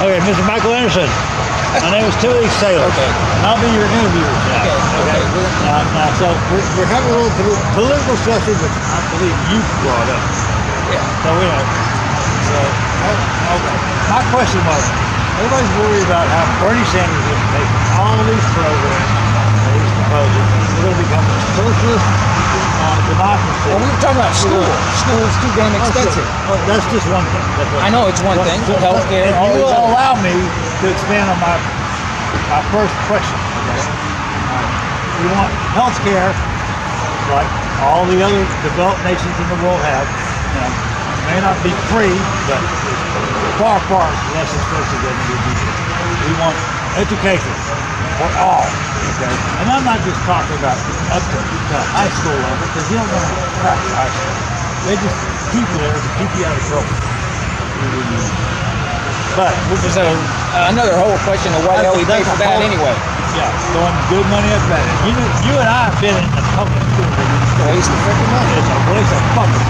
Okay, Mr. Michael Anderson. My name is Timothy Saylor. Okay. And I'll be your interviewer tonight. Okay. Now, so we're having a little political discussion, which I believe you brought up. Yeah. So we know. So, okay. My question was, everybody's worried about how Bernie Sanders is making all these programs that he's proposing. We're going to become a socialist democracy. Well, we were talking about school. School is too damn expensive. Oh, that's just one thing. I know it's one thing. So, Healthcare. if All you these will other- allow me to expand on my first question. You want healthcare like all the other developed nations in the world have. You know, it may not be free, but it's far less expensive than it would be. We want education for all. Okay? And I'm not just talking about up to high school level, because you don't want to crack high school. They just keep you there to keep you out of trouble. But Which is another whole question of why the hell we pay for that anyway. yeah, throwing good money at bad. You and I have been in the public school. It's a waste of freaking money. It's a waste of fucking.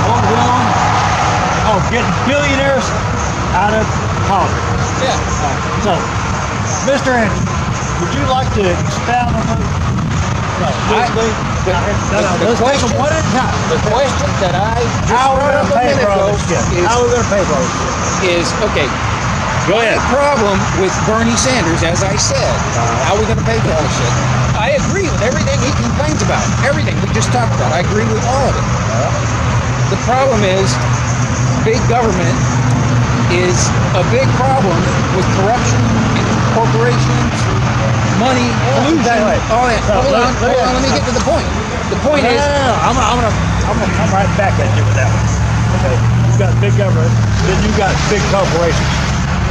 What we're on? Oh, getting billionaires out of politics. Yeah. So, Mr. Anderson, would you like to expound on that? No, basically, let's take them one at a time. The question that I just How are we brought going up to a pay minute for all ago this shit? How are we going to pay for all this shit? is, okay, Go ahead. the problem with Bernie Sanders, as I said, how are we going to pay for all this shit? I agree with everything he complains about. Everything we just talked about. I agree with all of it. The problem is, big government is a big problem with corruption and corporations, money, collusion, all that. So, Hold on, let me get to the point. The point is, I'm gonna come right back at you with that one. Okay, you've got big government, then you've got big corporations.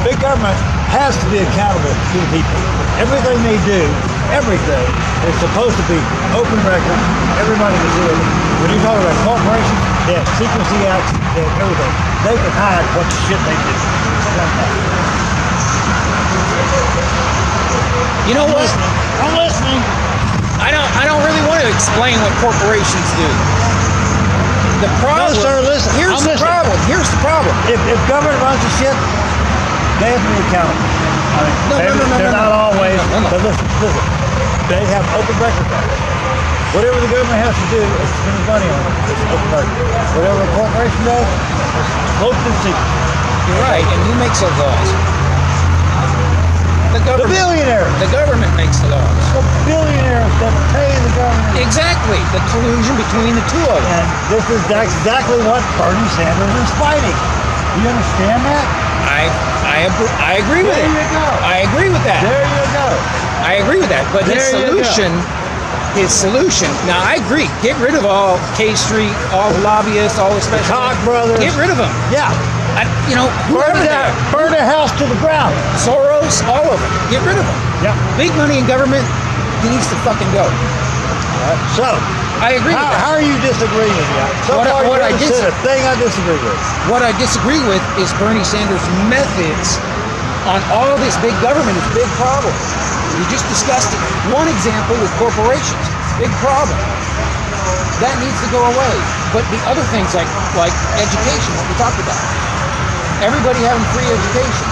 Big government has to be accountable to the people. Everything they do, everything is supposed to be open record. Everybody can see it. When you talk about corporations, they have secrecy acts, they have everything. They can hide what the shit they do. you know what? I'm listening. I don't really want to explain what corporations do. The problem. No, sir, listen. Here's I'm the listening. problem. Here's the problem. If government runs the shit, they have to be accountable. I mean, No. they're not always. No. But listen. They have open record. Whatever the government has to do is spend money on it. It's open record. Whatever a corporation does, it's cloaked in secret. You're right, and who makes those laws? The The government. billionaires. The government makes the laws. The billionaires that pay the government. Exactly. The collusion between the two of them. And that's exactly what Bernie Sanders is fighting. You understand that? I agree with There it. you go. I agree with that. There you go. I agree with that. But There you go. his solution. Now I agree. Get rid of all K Street, all the lobbyists, all the special. Koch brothers. Get rid of them. Yeah. Whoever that. Burn the house to the ground. Soros, all of them. Get rid of them. Yeah. Big money in government, he needs to fucking go. So, I agree with that. how are you disagreeing with that? So What I- far, what you I haven't dis- said a thing I disagree with. What I disagree with is Bernie Sanders' methods on all this big government is a big problem. We just discussed it. One example with corporations, big problem. That needs to go away. But the other things like education, what we talked about, everybody having free education.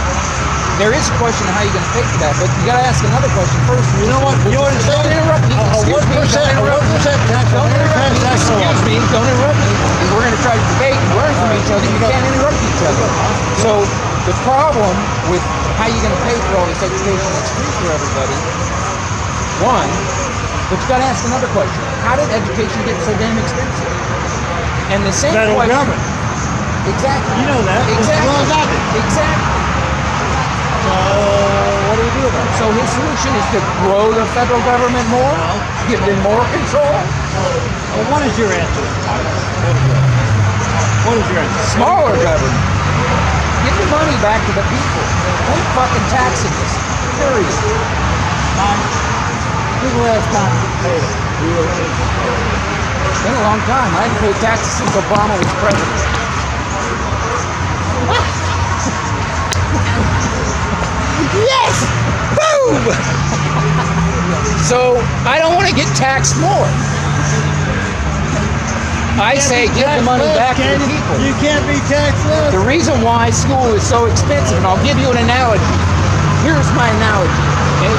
There is a question of how you're going to pay for that, but you got to ask another question first. You know what? You understand? Don't interrupt me. A Excuse me. 1% Don't interrupt me. tax on Don't every interrupt me. transaction. Excuse me. Don't interrupt me. If we're going to try to debate and learn from each other, you can't interrupt each other. So the problem with how you're going to pay for all this education that's free for everybody, one, but you got to ask another question. How did education get so damn expensive? And the same Federal question. government. Exactly. You know that. Exactly. As well as I do. Exactly. So, what do we do about it? So his solution is to grow the federal government more, give them more control. Well, what is your answer? What is your answer? Smaller government. Give the money back to the people. Quit fucking taxing us. Period. People have time to pay it. It's been a long time. I haven't paid taxes since Obama was president. Yes! Boom! So I don't want to get taxed more. I say give the money back to the people. You can't be taxless. The reason why school is so expensive, and I'll give you an analogy. Here's my analogy, okay?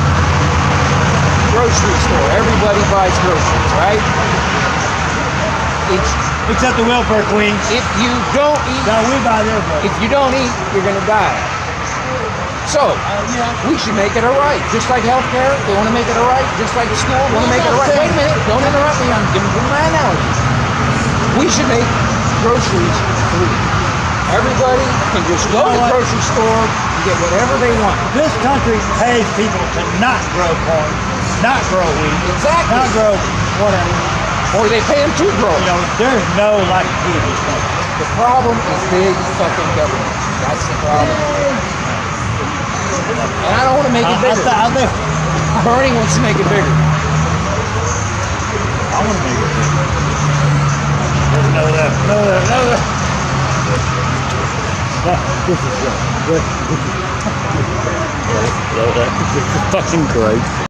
Grocery store. Everybody buys groceries, right? Except the welfare queens. If you don't eat, No, we buy their groceries. if you don't eat, you're gonna die. So, we should make it a right. Just like healthcare, they want to make it a right. Just like school, want to make it a right. Wait a minute, don't interrupt me. I'm giving you my analogy. We should make groceries free. Everybody can just go to the grocery store and get whatever they want. This country pays people to not grow corn, not grow wheat, Exactly. not grow whatever. Or they pay them to grow. You know, there's no like food in this country. The problem is big fucking government. That's the problem. And I don't want to make it bigger. I think Bernie wants to make it bigger. I want to make it bigger. Know that. This is good. This is fucking great.